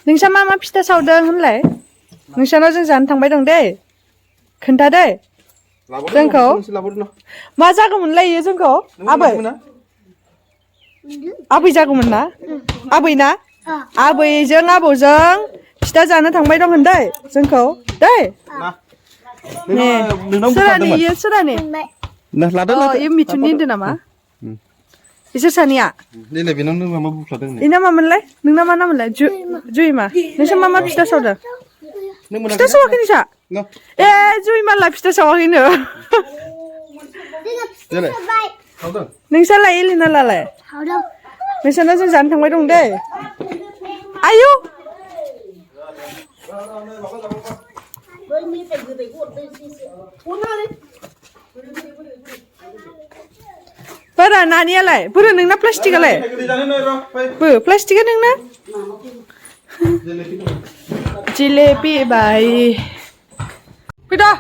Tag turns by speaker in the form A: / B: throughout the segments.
A: नोंसा मा फिथा सावदों होनलाय नोंसानाव जों जानो थांबाय दं दै खोन्थादै जोंखौ मा जागौमोनलाय इयो जोंखौ आबै जागौमोन ना आबै ना आबैजों आबौजों फिथा जानो थांबाय दं होनदै जोंखौ दै सोरानि इयो सोरानि इयो मिथुननि होनदों नामा इसोर सानैया इना मामोनलाय नोंना मा नाममोनलाय जुइमा नोंसा मा फिथा सावदों फिथा सावाखै नोंसा ए जुइमाला फिथा सावाखैनो नोंसालाय एलिनालाय नोंसाना जों जानो थांबाय दं दै आयु बारा नानियालाय बोरो नोंना प्लास्टिकालाय प्लास्टिका नोंना जिलेबि बाय फैदा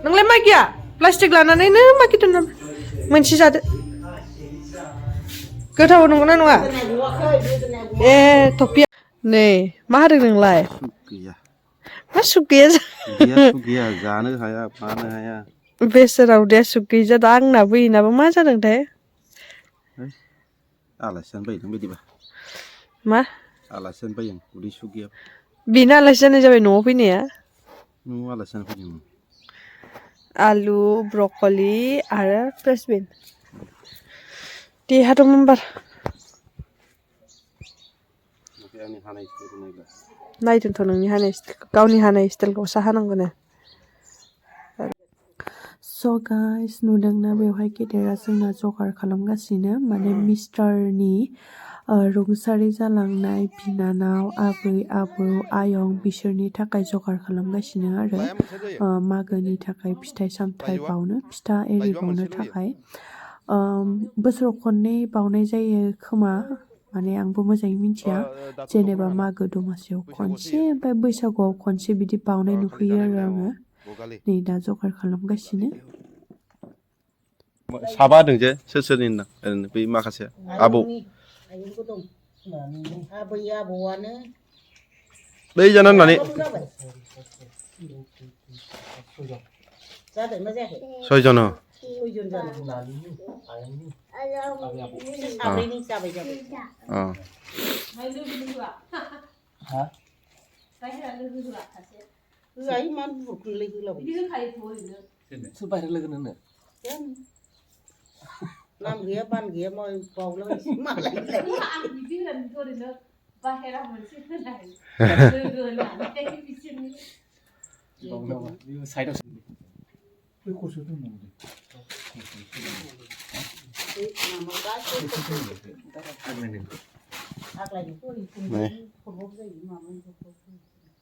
A: नोंलाय मा गैया प्लास्टिक लानानैनो मा गिदों मोनसे जादो गोथाव नंगौना नङा ए थफिया नै मा होदों नोंलाय मा सुख गैया
B: जानो हाया मानो हाया
A: बेसोराव दे सुख गैया दा आंनाबो इनाबो मा जादोंथाय
B: आलासि जानो बायदों बिदिबा
A: मा
B: आलासि जानो बायो उदै सुख गैया
A: बेनो आलासि जानाय जाबाय न'आव फैनाया
B: न'आव आलासि जानो फैदोंमोन
A: आलु ब्रकलि आरो फ्रेसबिन देहाथ' मोनबार नायदोंथ' नोंनि हानाय स्टाइलखौ गावनि हानाय स्टाइलखौसो हानांगौनो स' गाइस नुदोंना बेवहाय गेदेरा जोंना जगार खालामगासिनो माने मिस्टारनि रुंसारि जालांनाय बिनानाव आबै आबौ आयं बिसोरनि थाखाय जगार खालामगासिनो आरो मागोनि थाखाय फिथाइ सामथाइ बावनो फिथा एरि बावनो थाखाय बोसोराव खननै बावनाय जायो खोमा माने आंबो मोजाङै मिथिया जेनेबा मागो दमासियाव खनसे ओमफ्राय बैसागुआव खनसे बिदि बावनाय नुहैयो आरो आङो नै दा जगार खालामगासिनो
B: साबा होदों जे सोरनि होनदों ओरैनो बै माखासे आबौ
C: आबै आबौआनो
B: बै जाना होननानै
C: जादोंना जायाखै
B: सयजन
C: नाम गैया बान गैया बावलाबायसै मालाय बाहेरा मोनसे होनाय लोगो होननानै बिसोरनि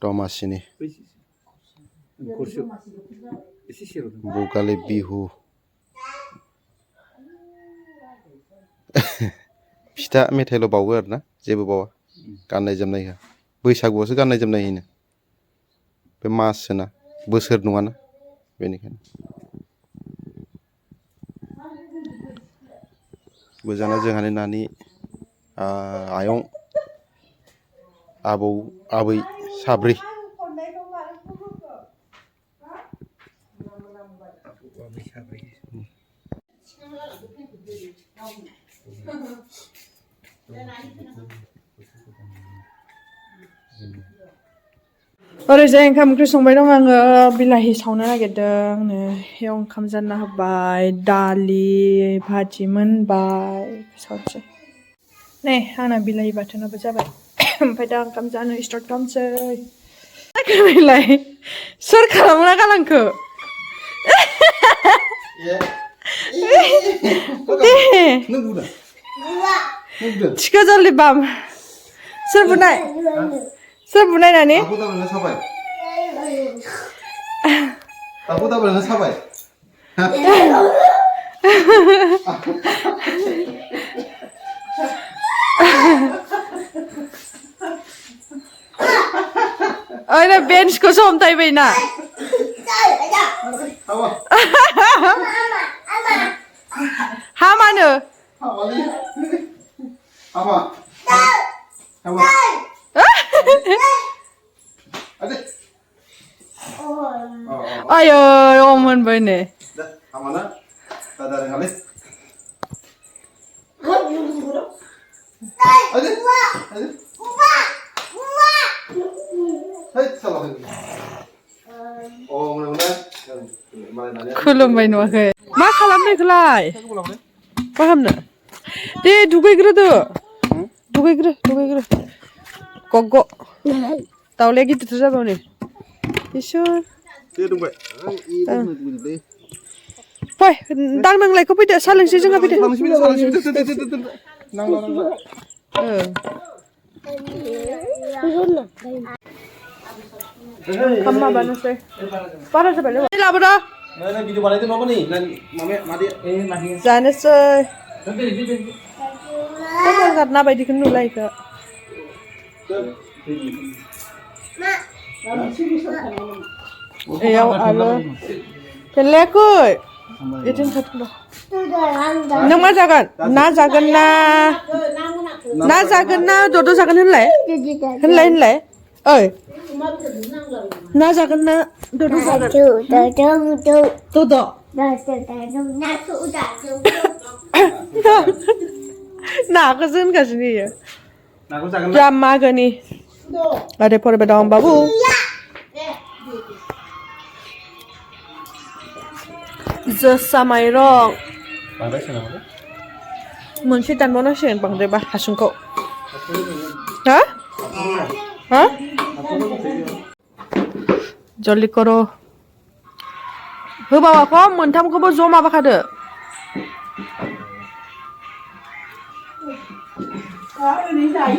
B: दमासिनि भगालि बिहु फिथा मेथाइल' बावो आरोना जेबो बावा गाननाय जोमनाय होआ बैसागुआवसो गाननाय जोमनाय होनो बे माससोना बोसोर नङाना बेनिखायनो बोजाना जोंहानि नानि आयं आबौ आबै साब्रै
A: ओरैजाय ओंखाम ओंख्रि संबाय दं आङो बिलाहि सावनो नागिरदों नै बेयाव ओंखाम जानना होबाय दालि भाजि मोनबाय सावसै नै आंना बिलाहि बाथोनाबो जाबाय ओमफ्राय दा ओंखाम जानो स्टार्ट खालामसै खोनालाय सोर खालामना गालांखो थिखो जल्दि बाम सोर बुनाय सोर बुनाय नानि ओरै बेन्चखौसो हमथायबायना हामानो
B: हामालै हामा हामा आदे
A: आयै मोनबाय नै
B: हामाना दादा रोङालै आदे आदे हैद साला
A: खुलुमबाय नुवाखै मा खालामनो इखौलाय मा खालामनो दे दुगैग्रोदो दुगैग्रो गग्ग' दाउलाया गिदिरथार जाबाय हनै इसोर
B: दे दंबाय
A: फै दांनांलायखौ फैदो सा लोंसै जोंहा फैदो ओंखाम माबानोसै बारा जाबाय लाबोदो
B: भिडिअ बानायदों माबा नै माबाया मादै
A: जानोसै गारना बायदिखौनो नुला इखौ एयाव आरो फेरलायाखै बिदिनो थाथ'ल' नों मा जागोन ना जागोन ना दद' जागोन होनलाय ओइ ना जागोन ना दद' जागोन दद' नाखौसो होनगासिनो इयो जा मागोनि अरे फरायबाय दं बाबु जोसा माइरं मोनसे दानबावनांसिगोन बांद्रायबा हासुंखौ हा हा जल्दि कर' होबावाखौ मोनथामखौबो ज' माबाखादो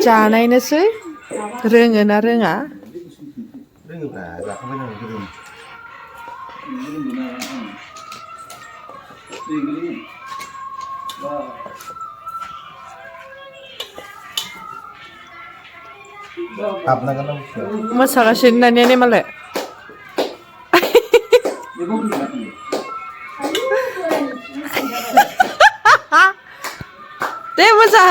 A: जानायनोसै रोङो ना रोङा
B: रोङोब्रा जाखांबाय नालाय गोदो
A: मोसागासिनो दानिया मालाय दे मोसा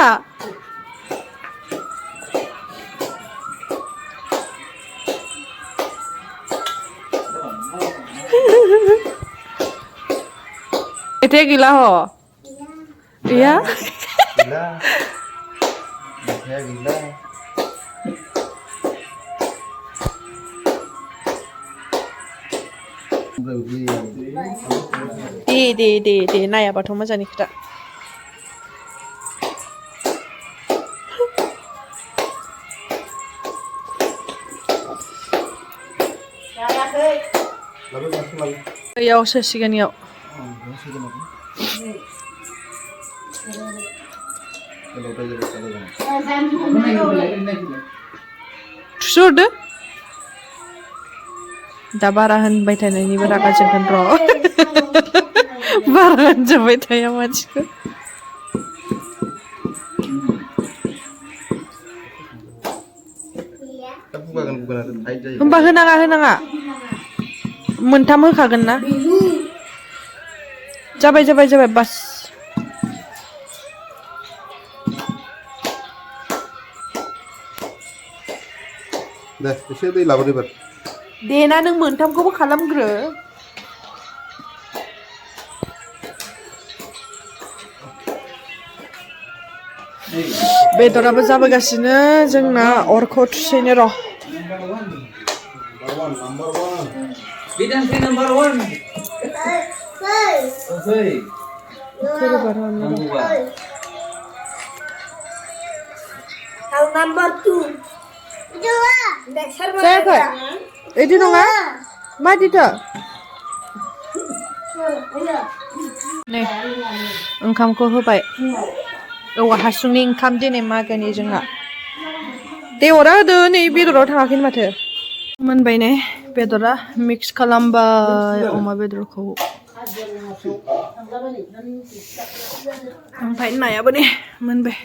A: Itu gila ho. Iya.
B: Gila. Ya gila.
A: Di nayabaथ' मोजांनि खोथा याव सोसिगोन याव थुसोहरदो दा बारा होनबाय थानायनिबो रागा जोंगोन र' बारा होनजोबबाय थाया मानसिखौ होमबा होनाङा मोनथाम होखागोन ना जाबाय बास
B: दे एसे दै लाबोदो एबार
A: देना नों मोनथामखौबो खालामग्रो बेदराबो जाबोगासिनो जोंना अरखौ थुसैनो र' जायाखै बिदि नङा मादिथो नै ओंखामखौ होबाय औवा हासुंनि ओंखाम दिनै मागोनि जोंहा दे अरा होदो नै बेदराव थाङाखै माथो मोनबाय ने बेदरा मिक्स खालामबाय अमा बेदरखौ ओमफ्राय नायाबो ने मोनबाय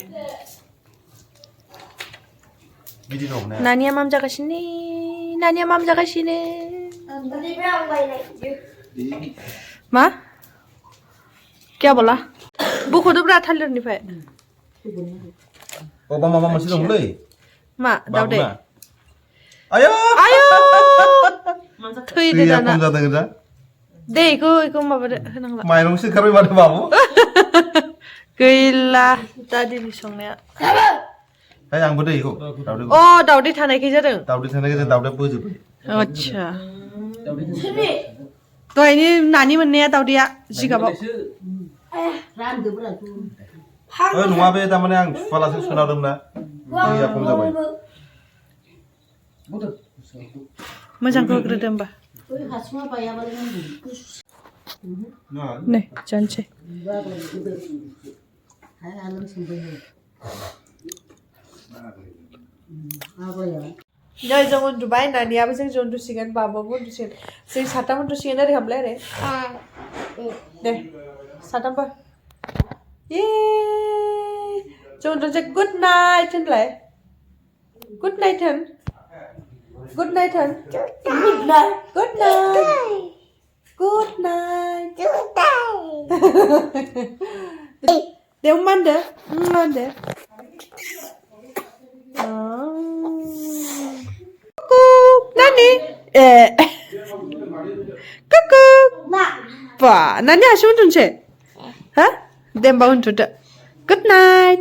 A: नानिया माम जागासिनो मा क्या बोला बख'दोब्रा थालिरनिफ्राय
B: अबा माबा मोनसे दंलै
A: मा दावदै
B: आयो
A: थैदो दाना
B: खम जादों दा
A: दे इखौ माबादो होनांला
B: माइरंसो ओंखारबाय माथो बाबु
A: गैला दादिनि संनाया
B: है आंबो दै इखौ दावदै
A: अ दावदै थानायखाय जादों
B: दावदै थानायखाय जों दावदै बोजोबबाय
A: आच्छा दहायनि नानि मोननाया दावदैया जिगाबाव
B: नङा बे थारमाने आं सुफालासो सुनादोंना दैया खम जाबाय
A: मोजांखौ होग्रोदो होमबा नै जानोसै नै जों उन्दुबाय नानियाबो जों उन्दुसिगोन बाबाबो उन्दुसिगोन जों साथाम उन्दुसिगोन ओरै हाबलाय ओरै दे साथामबो ये जों उन्दुनोसै गुड नाइट होनलाय गुड नाइट होन गुड नाइट होन good night good night good night they होनदो होनदो Nani? Kuku. Pa, Nani asyik untun Hah? Dem ba untun dah. Good night.